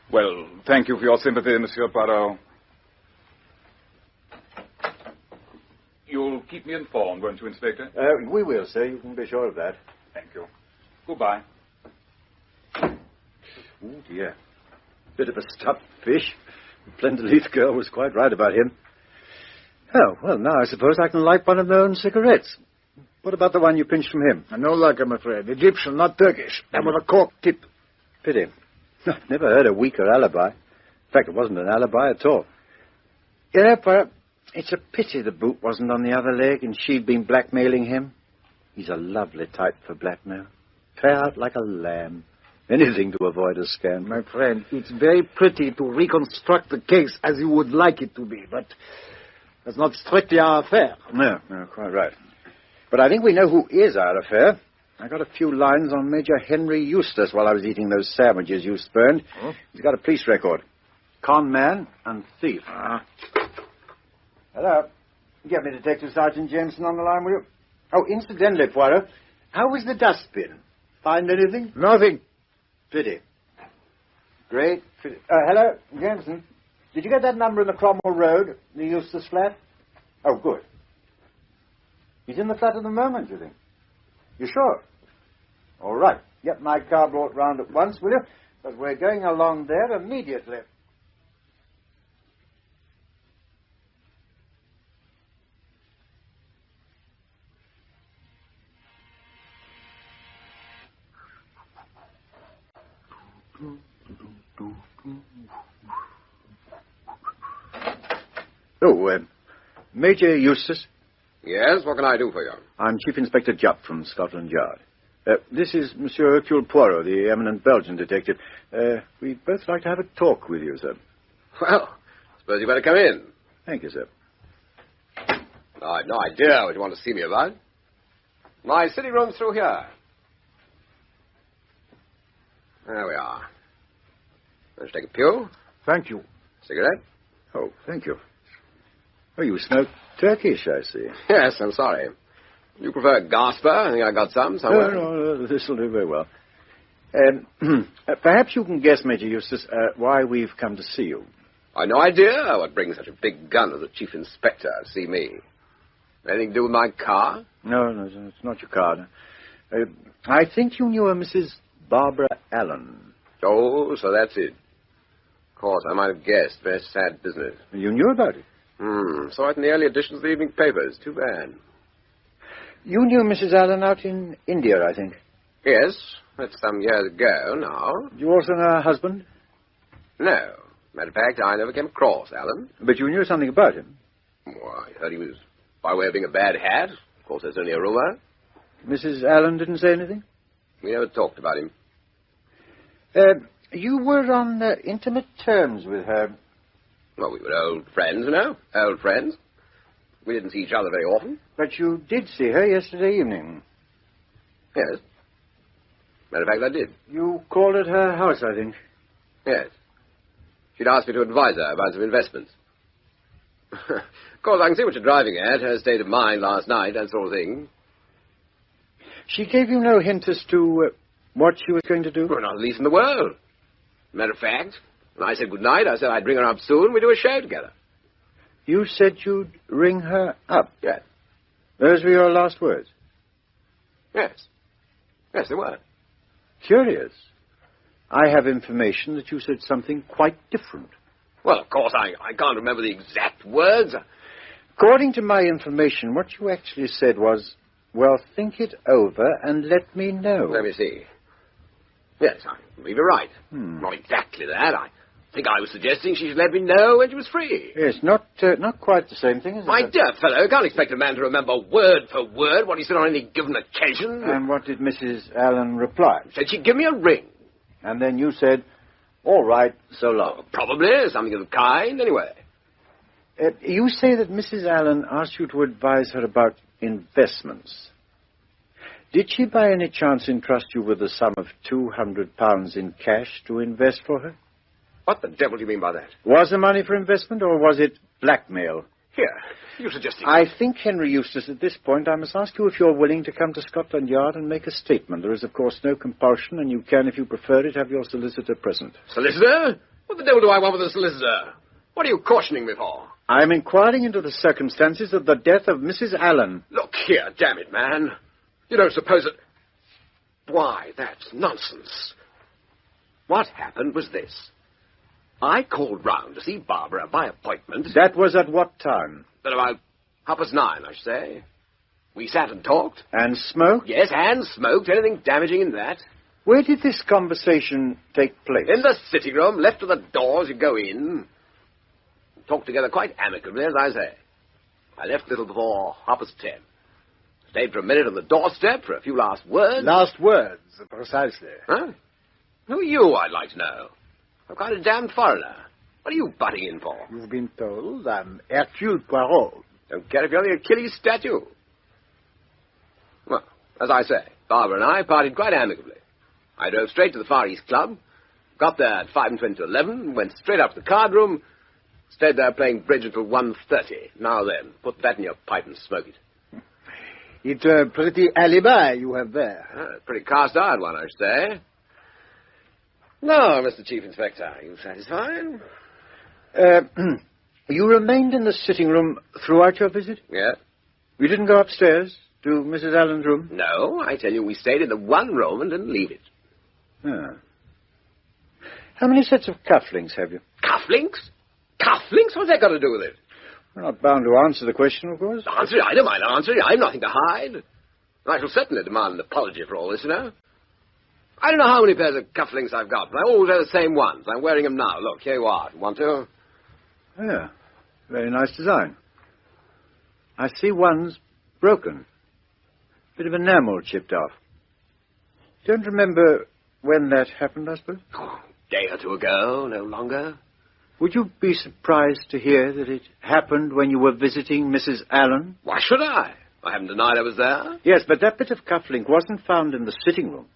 Well, thank you for your sympathy, Monsieur Poirot. You'll keep me informed, won't you, Inspector? We will, sir. You can be sure of that. Thank you. Goodbye. Oh, dear. Bit of a stuffed fish. The Plenderleith girl was quite right about him. Oh, well, now I suppose I can light one of their own cigarettes. What about the one you pinched from him? No luck, I'm afraid. Egyptian, not Turkish. And with a cork tip. Pity. I've never heard a weaker alibi. In fact, it wasn't an alibi at all. You know, Poirot, it's a pity the boot wasn't on the other leg and she'd been blackmailing him. He's a lovely type for blackmail. Pay out like a lamb. Anything to avoid a scandal. My friend, it's very pretty to reconstruct the case as you would like it to be, but that's not strictly our affair. No, quite right. But I think we know who is our affair. I got a few lines on Major Henry Eustace while I was eating those sandwiches you spurned. Oh? He's got a police record. Con man and thief. Hello. Get me Detective Sergeant Jameson on the line, will you? Oh, incidentally, Poirot, how was the dustbin? Find anything? Nothing. Pity. Great pity. Hello, Jameson. Did you get that number in the Cromwell Road, the Eustace flat? Oh, good. He's in the flat at the moment, you think? You sure? All right. Get my car brought round at once, will you? Because we're going along there immediately. Oh, Major Eustace? Yes, what can I do for you? I'm Chief Inspector Japp from Scotland Yard. This is Monsieur Hercule Poirot, the eminent Belgian detective. We'd both like to have a talk with you, sir. Well, suppose you better come in. Thank you, sir. I've no idea what you want to see me about. My sitting room's through here. There we are. Let's take a pew. Thank you. Cigarette? Oh, thank you. Oh, you smoke Turkish, I see. Yes, I'm sorry. You prefer Gasper? I think I got some somewhere. No, this will do very well. Perhaps you can guess, Major Eustace, why we've come to see you. I've no idea what brings such a big gun as a chief inspector to see me. Anything to do with my car? No, it's not your car. I think you knew a Mrs. Barbara Allen. Oh, so that's it. Of course, I might have guessed. Very sad business. You knew about it? Saw it in the early editions of the evening papers. Too bad. You knew Mrs. Allen out in India, I think. Yes, that's some years ago now. You also know her husband? No. Matter of fact, I never came across Allen. But you knew something about him? Well, I heard he was by way of being a bad hat. Of course, that's only a rumor. Mrs. Allen didn't say anything? We never talked about him. You were on intimate terms with her. Well, we were old friends, you know. Old friends. We didn't see each other very often. But you did see her yesterday evening. Yes. Matter of fact, I did. You called at her house, I think. Yes. She'd asked me to advise her about some investments. Of course, I can see what you're driving at. Her state of mind last night, that sort of thing. She gave you no hint as to what she was going to do? Well, not the least in the world. Matter of fact, when I said good night, I said I'd ring her up soon. We'd do a show together. You said you'd ring her up? Yes. Those were your last words? Yes. Yes, they were. Curious. I have information that you said something quite different. Well, of course, I can't remember the exact words. According to my information, what you actually said was, well, think it over and let me know. Let me see. Yes, I believe you're right. Not exactly that. I think I was suggesting she should let me know when she was free. Yes, not quite the same thing, is it? My dear fellow, you can't expect a man to remember word for word what he said on any given occasion. And what did Mrs. Allen reply? Said she'd give me a ring. And then you said, all right, so long. Probably, something of the kind, anyway. You say that Mrs. Allen asked you to advise her about investments. Did she by any chance entrust you with a sum of £200 in cash to invest for her? What the devil do you mean by that? Was the money for investment, or was it blackmail? Here, you suggesting... I think, Henry Eustace, at this point, I must ask you if you're willing to come to Scotland Yard and make a statement. There is, of course, no compulsion, and you can, if you prefer it, have your solicitor present. Solicitor? What the devil do I want with a solicitor? What are you cautioning me for? I am inquiring into the circumstances of the death of Mrs. Allen. Look here, damn it, man. You don't suppose that... Why, that's nonsense. What happened was this. I called round to see Barbara by appointment. That was at what time? At about 9:30, I should say. We sat and talked. And smoked? Yes, and smoked. Anything damaging in that. Where did this conversation take place? In the sitting room, left to the door as you go in. Talked together quite amicably, as I say. I left a little before 10:30. Stayed for a minute on the doorstep for a few last words. Last words, precisely. Huh? Who are you, I'd like to know? I'm quite a damned foreigner. What are you butting in for? You've been told I'm Hercule Poirot. Don't care if you're the Achilles statue. Well, as I say, Barbara and I parted quite amicably. I drove straight to the Far East Club, got there at 5:20 to 11, went straight up to the card room, stayed there playing bridge until 1:30. Now then, put that in your pipe and smoke it. It's a pretty alibi you have there. A pretty cast-iron one, I should say. No, Mr. Chief Inspector, are you satisfied? You remained in the sitting room throughout your visit? Yeah. You didn't go upstairs to Mrs. Allen's room? No, I tell you, we stayed in the one room and didn't leave it. Ah. How many sets of cufflinks have you? Cufflinks? Cufflinks? What's that got to do with it? We're not bound to answer the question, of course. Answer it? I don't mind answering. I've nothing to hide. And I shall certainly demand an apology for all this, you know. I don't know how many pairs of cufflinks I've got, but I always wear the same ones. I'm wearing them now. Look, here you are. Want to? Yeah. Very nice design. I see one's broken. Bit of enamel chipped off. Don't remember when that happened, I suppose? Oh, a day or two ago, no longer. Would you be surprised to hear that it happened when you were visiting Mrs. Allen? Why should I? I haven't denied I was there. Yes, but that bit of cufflink wasn't found in the sitting room.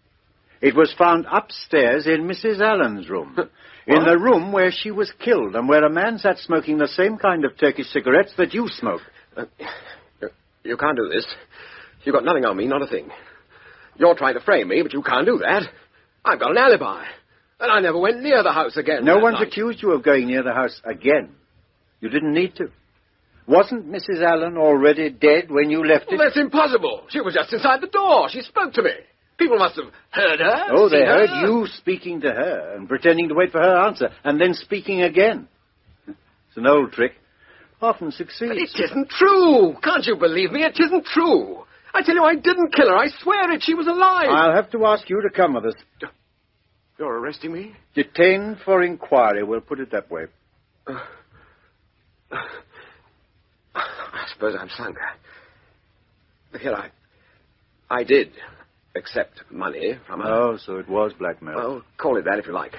It was found upstairs in Mrs. Allen's room. In the room where she was killed and where a man sat smoking the same kind of Turkish cigarettes that you smoke. You can't do this. You've got nothing on me, not a thing. You're trying to frame me, but you can't do that. I've got an alibi. And I never went near the house again. No one's accused you of going near the house again. You didn't need to. Wasn't Mrs. Allen already dead when you left it? Well, that's impossible. She was just inside the door. She spoke to me. People must have heard her. Oh, they her. heard you speaking to her and pretending to wait for her answer and then speaking again. It's an old trick. Often succeeds. But it isn't true. Can't you believe me? It isn't true. I tell you, I didn't kill her. I swear it. She was alive. I'll have to ask you to come with us. You're arresting me? Detained for inquiry, we'll put it that way. I suppose I'm sunk. Here, I did accept money from her. Oh, so it was blackmail. Well, call it that if you like.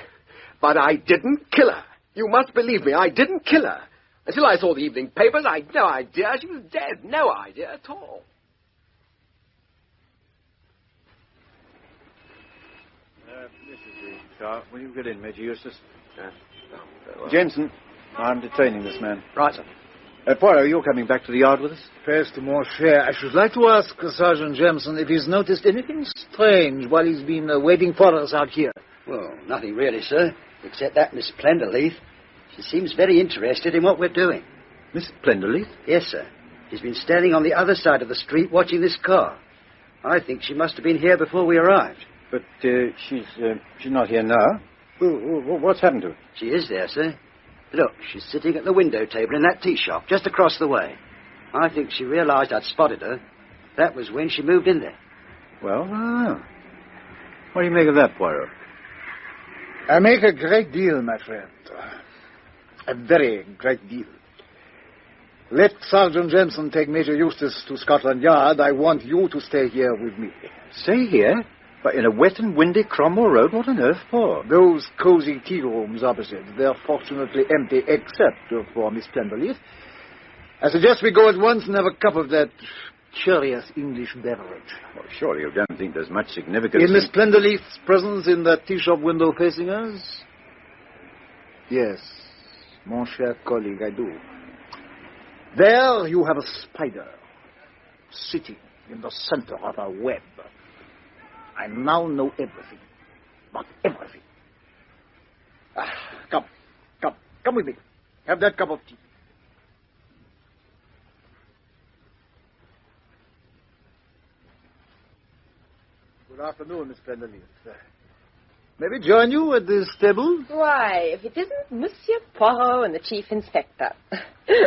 But I didn't kill her. You must believe me, I didn't kill her. Until I saw the evening papers, I had no idea she was dead. No idea at all. This is the car. Will you get in, Major Eustace? Well. Jensen, I'm detaining this man. Right, sir. Poirot, you're coming back to the yard with us? First, mon cher, I should like to ask Sergeant Jameson if he's noticed anything strange while he's been waiting for us out here. Well, nothing really, sir, except that Miss Plenderleaf. She seems very interested in what we're doing. Miss Plenderleaf? Yes, sir. She's been standing on the other side of the street watching this car. I think she must have been here before we arrived. But she's not here now. What's happened to her? She is there, sir. Look, she's sitting at the window table in that tea shop just across the way. I think she realized I'd spotted her. That was when she moved in there. Well, what do you make of that, Poirot? I make a great deal, my friend. A very great deal. Let Sergeant Jensen take Major Eustace to Scotland Yard. I want you to stay here with me. Stay here? But in a wet and windy Cromwell Road? What on earth for? Those cozy tea rooms opposite. They're fortunately empty except for Miss Plenderleaf. I suggest we go at once and have a cup of that curious English beverage. Well, surely you don't think there's much significance in Miss Plenderleaf's presence in that tea shop window facing us? Yes, mon cher colleague, I do. There you have a spider sitting in the center of a web. I now know everything. But everything. Come with me. Have that cup of tea. Good afternoon, Miss Plenderleaf. May we join you at this table? Why, if it isn't Monsieur Poirot and the Chief Inspector.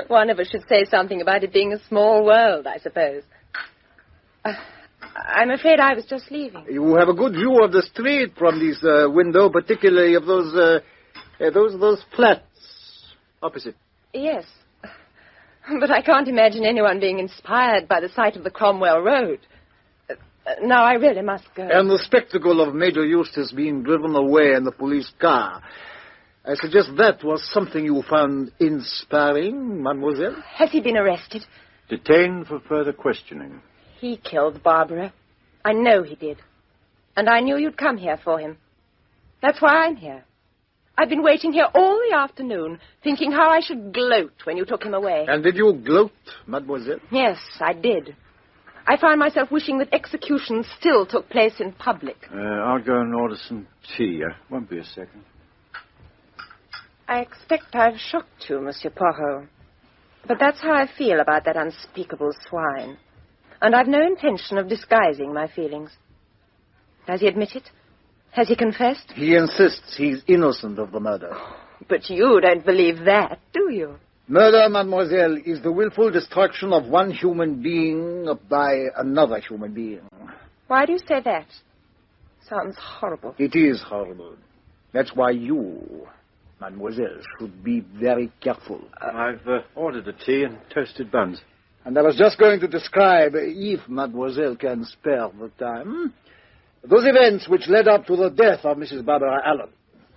One of us should say something about it being a small world, I suppose. I'm afraid I was just leaving. You have a good view of the street from this window, particularly of those flats opposite. Yes. But I can't imagine anyone being inspired by the sight of the Cromwell Road. Now, I really must go. And the spectacle of Major Eustace being driven away in the police car. I suggest that was something you found inspiring, mademoiselle? Has he been arrested? Detained for further questioning. He killed Barbara. I know he did. And I knew you'd come here for him. That's why I'm here. I've been waiting here all the afternoon, thinking how I should gloat when you took him away. And did you gloat, mademoiselle? Yes, I did. I found myself wishing that executions still took place in public. I'll go and order some tea. Won't be a second. I expect I've shocked you, Monsieur Poirot. But that's how I feel about that unspeakable swine. And I've no intention of disguising my feelings. Has he admitted? Has he confessed? He insists he's innocent of the murder. But you don't believe that, do you? Murder, mademoiselle, is the willful destruction of one human being by another human being. Why do you say that? Sounds horrible. It is horrible. That's why you, mademoiselle, should be very careful. I've ordered a tea and toasted buns. And I was just going to describe, if mademoiselle can spare the time, those events which led up to the death of Mrs. Barbara Allen.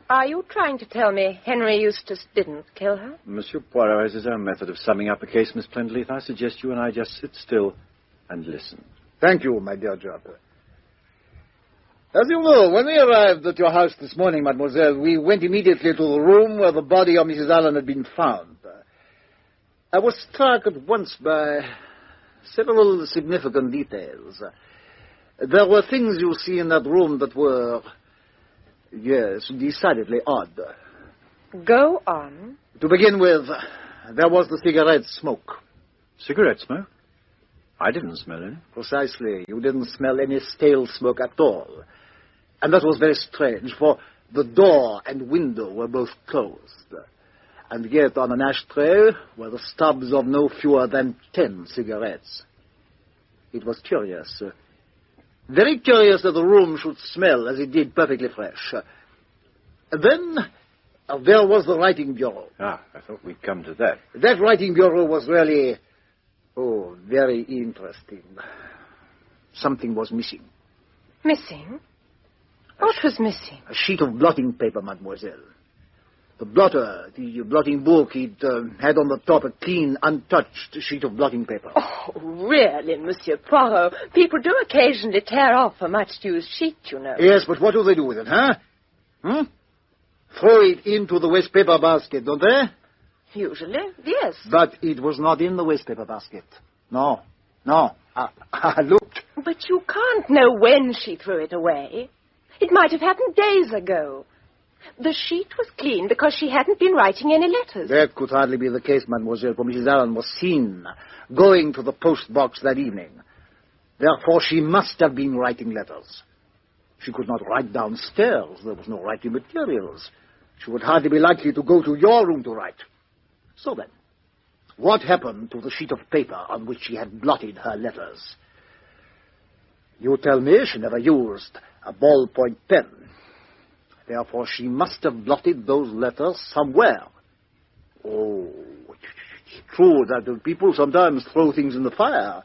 Are you trying to tell me Henry Eustace didn't kill her? Monsieur Poirot has his own method of summing up a case, Miss Plenderleaf. I suggest you and I just sit still and listen. Thank you, my dear Japp. As you know, when we arrived at your house this morning, mademoiselle, we went immediately to the room where the body of Mrs. Allen had been found. I was struck at once by several significant details. There were things, you see, in that room that were, yes, decidedly odd. Go on. To begin with, there was the cigarette smoke. Cigarette smoke? I didn't smell any. Precisely. You didn't smell any stale smoke at all. And that was very strange, for the door and window were both closed. And yet on an ashtray were the stubs of no fewer than 10 cigarettes. It was curious. Very curious that the room should smell as it did, perfectly fresh. Then there was the writing bureau. Ah, I thought we'd come to that. That writing bureau was really, very interesting. Something was missing. Missing? What was missing? A sheet of blotting paper, mademoiselle. The blotter, the blotting book, it had on the top a clean, untouched sheet of blotting paper. Oh, really, Monsieur Poirot? People do occasionally tear off a much-used sheet, you know. Yes, but what do they do with it, huh? Throw it into the waste paper basket, don't they? Usually, yes. But it was not in the waste paper basket. No. I looked. But you can't know when she threw it away. It might have happened days ago. The sheet was clean because she hadn't been writing any letters. That could hardly be the case, mademoiselle, for Mrs. Allen was seen going to the post box that evening. Therefore, she must have been writing letters. She could not write downstairs. There was no writing materials. She would hardly be likely to go to your room to write. So then, what happened to the sheet of paper on which she had blotted her letters? You tell me she never used a ballpoint pen. Therefore, she must have blotted those letters somewhere. Oh, it's true that the people sometimes throw things in the fire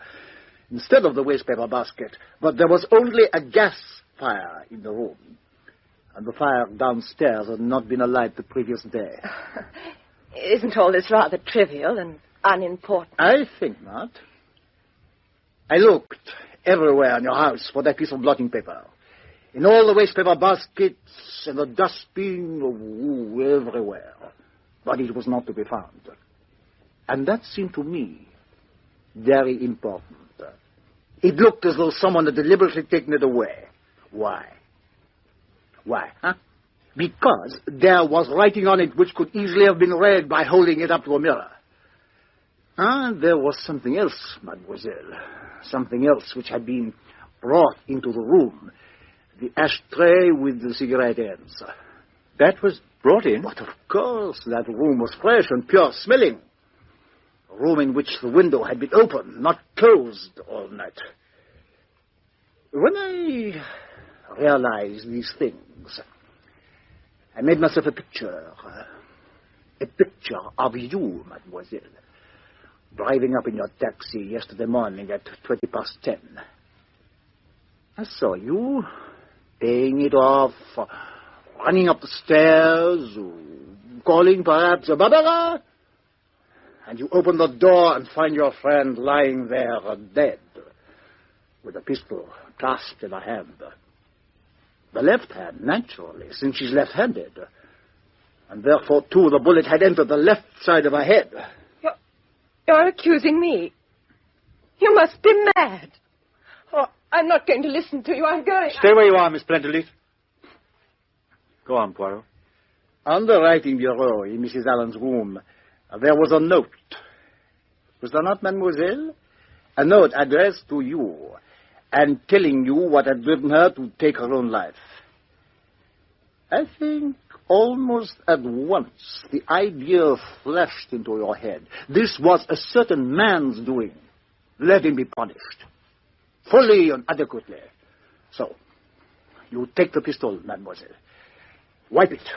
instead of the waste paper basket, but there was only a gas fire in the room, and the fire downstairs had not been alight the previous day. Isn't all this rather trivial and unimportant? I think not. I looked everywhere in your house for that piece of blotting paper. In all the waste paper baskets and the dustbin, everywhere. But it was not to be found. And that seemed to me very important. It looked as though someone had deliberately taken it away. Why? Why, huh? Because there was writing on it which could easily have been read by holding it up to a mirror. And there was something else, mademoiselle. Something else which had been brought into the room. The ashtray with the cigarette ends. That was brought in? But of course, that room was fresh and pure smelling. A room in which the window had been open, not closed all night. When I realized these things, I made myself a picture of you, mademoiselle, driving up in your taxi yesterday morning at 10:20. I saw you paying it off, running up the stairs, calling perhaps Barbara, and you open the door and find your friend lying there dead, with a pistol clasped in her hand. The left hand, naturally, since she's left-handed. And therefore, too, the bullet had entered the left side of her head. You're accusing me. You must be mad. Oh, I'm not going to listen to you. I'm going... Stay where you are, Miss Plentyleaf. Go on, Poirot. On the writing bureau in Mrs. Allen's room, there was a note. Was there not, mademoiselle? A note addressed to you, and telling you what had driven her to take her own life. I think almost at once the idea flashed into your head. This was a certain man's doing. Let him be punished. Fully and adequately. So, you take the pistol, mademoiselle. Wipe it,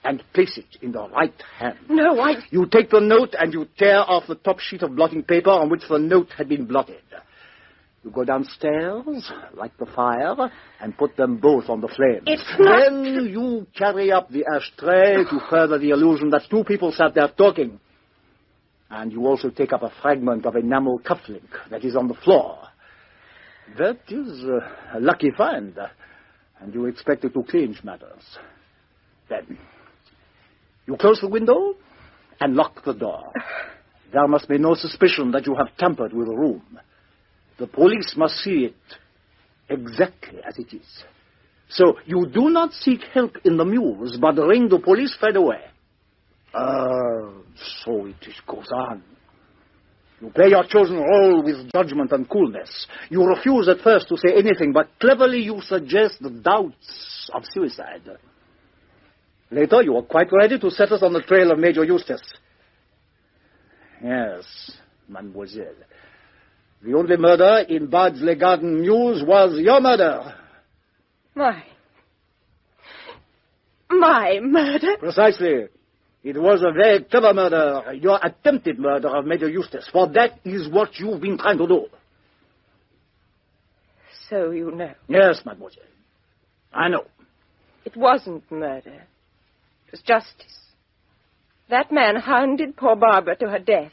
and place it in the right hand. No, You take the note and you tear off the top sheet of blotting paper on which the note had been blotted. You go downstairs, light the fire, and put them both on the flames. It's not... Then you carry up the ashtray to further the illusion that two people sat there talking. And you also take up a fragment of enamel cufflink that is on the floor. That is a lucky find, and you expect it to clinch matters. Then you close the window and lock the door. There must be no suspicion that you have tampered with the room. The police must see it exactly as it is. So you do not seek help in the Mews, but ring the police straight away. So it goes on. You play your chosen role with judgment and coolness. You refuse at first to say anything, but cleverly you suggest the doubts of suicide. Later, you are quite ready to set us on the trail of Major Eustace. Yes, mademoiselle. The only murder in Bardsley Garden Mews was your murder. My murder? Precisely. It was a very clever murder, your attempted murder of Major Eustace, for that is what you've been trying to do. So you know. Yes, mademoiselle. I know. It wasn't murder. It was justice. That man hounded poor Barbara to her death.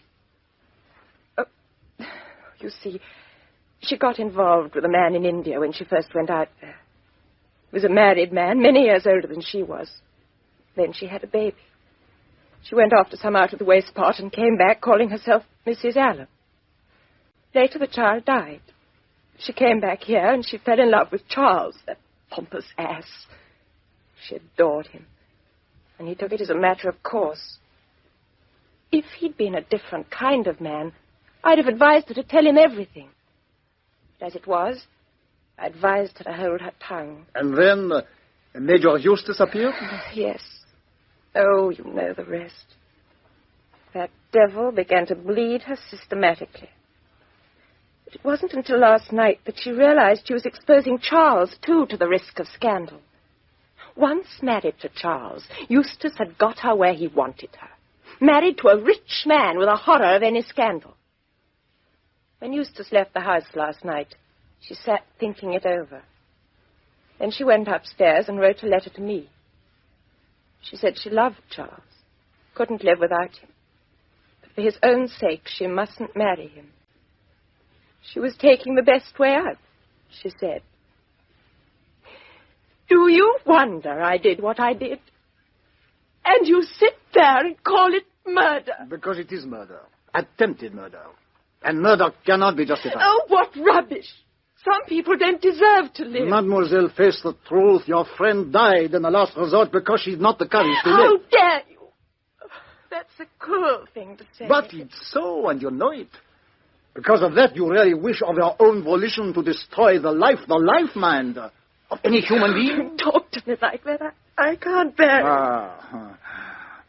You see, she got involved with a man in India when she first went out there. He was a married man, many years older than she was. Then she had a baby. She went off to some out-of-the-way spot and came back calling herself Mrs. Allen. Later the child died. She came back here and she fell in love with Charles, that pompous ass. She adored him, and he took it as a matter of course. If he'd been a different kind of man, I'd have advised her to tell him everything. But as it was, I advised her to hold her tongue. And then Major Eustace appeared? Yes. Oh, you know the rest. That devil began to bleed her systematically. But it wasn't until last night that she realized she was exposing Charles, too, to the risk of scandal. Once married to Charles, Eustace had got her where he wanted her. Married to a rich man with a horror of any scandal. When Eustace left the house last night, she sat thinking it over. Then she went upstairs and wrote a letter to me. She said she loved Charles, couldn't live without him. But for his own sake, she mustn't marry him. She was taking the best way out, she said. Do you wonder I did what I did? And you sit there and call it murder? Because it is murder. Attempted murder. And murder cannot be justified. Oh, what rubbish! Some people don't deserve to live. Mademoiselle, face the truth. Your friend died in the last resort because she's not the courage to live. How dare you? That's a cruel thing to say. But it's so, and you know it. Because of that, you really wish of your own volition to destroy the life mind of any human being? Don't talk to me like that. I can't bear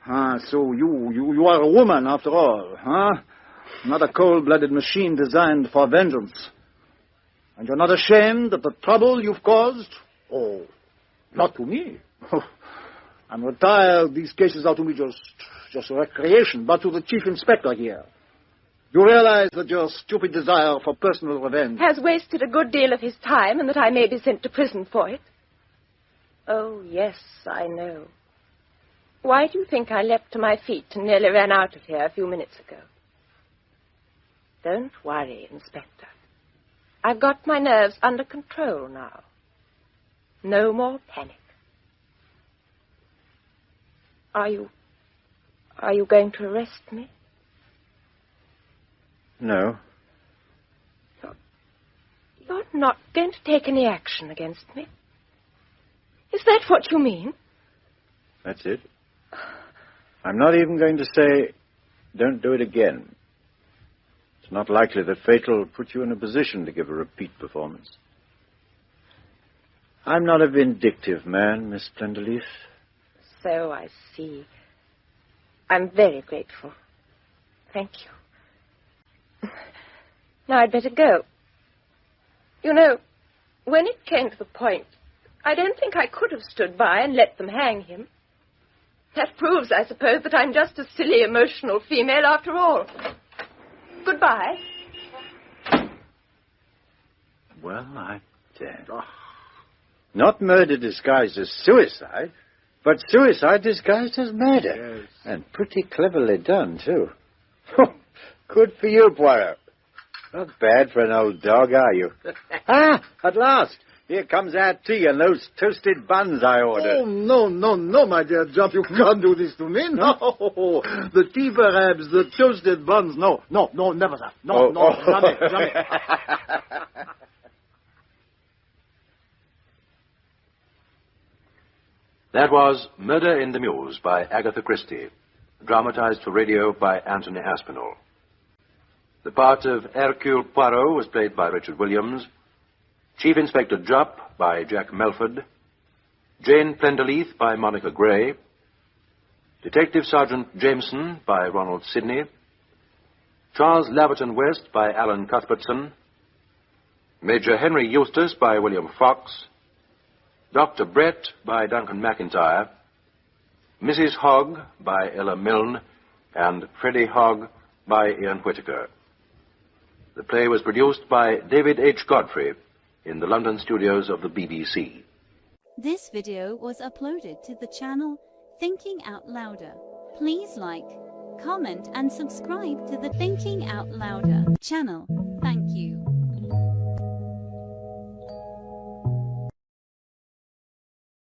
it. So you are a woman, after all, huh? Not a cold-blooded machine designed for vengeance. And you're not ashamed of the trouble you've caused? Oh, not to me. I'm retired. These cases are to me just a recreation, but to the chief inspector here. You realize that your stupid desire for personal revenge has wasted a good deal of his time, and that I may be sent to prison for it. Oh, yes, I know. Why do you think I leapt to my feet and nearly ran out of here a few minutes ago? Don't worry, Inspector. I've got my nerves under control now. No more panic. Are you going to arrest me? No. You're not going to take any action against me? Is that what you mean? That's it. I'm not even going to say, don't do it again. It's not likely that fate will put you in a position to give a repeat performance. I'm not a vindictive man, Miss Plenderleaf. So I see. I'm very grateful. Thank you. Now I'd better go. You know, when it came to the point, I don't think I could have stood by and let them hang him. That proves, I suppose, that I'm just a silly, emotional female after all. Goodbye. Well, I dare. Oh. Not murder disguised as suicide, but suicide disguised as murder. Yes. And pretty cleverly done, too. Good for you, Poirot. Not bad for an old dog, are you? At last. Here comes our tea and those toasted buns I ordered. Oh, no, my dear Japp. You can't do this to me. No. The tea, perhaps. The toasted buns. No, never that. No, jamais. That was Murder in the Mews by Agatha Christie, dramatized for radio by Anthony Aspinall. The part of Hercule Poirot was played by Richard Williams, Chief Inspector Japp by Jack Melford, Jane Plenderleith by Monica Gray, Detective Sergeant Jameson by Ronald Sidney, Charles Laverton West by Alan Cuthbertson, Major Henry Eustace by William Fawkes, Dr. Brett by Duncan McIntyre, Mrs. Hogg by Ella Milne, and Freddie Hogg by Ian Whittaker. The play was produced by David H. Godfrey in the London studios of the BBC. This video was uploaded to the channel Thinking Out Louder. Please like, comment and subscribe to the Thinking Out Louder channel. Thank you.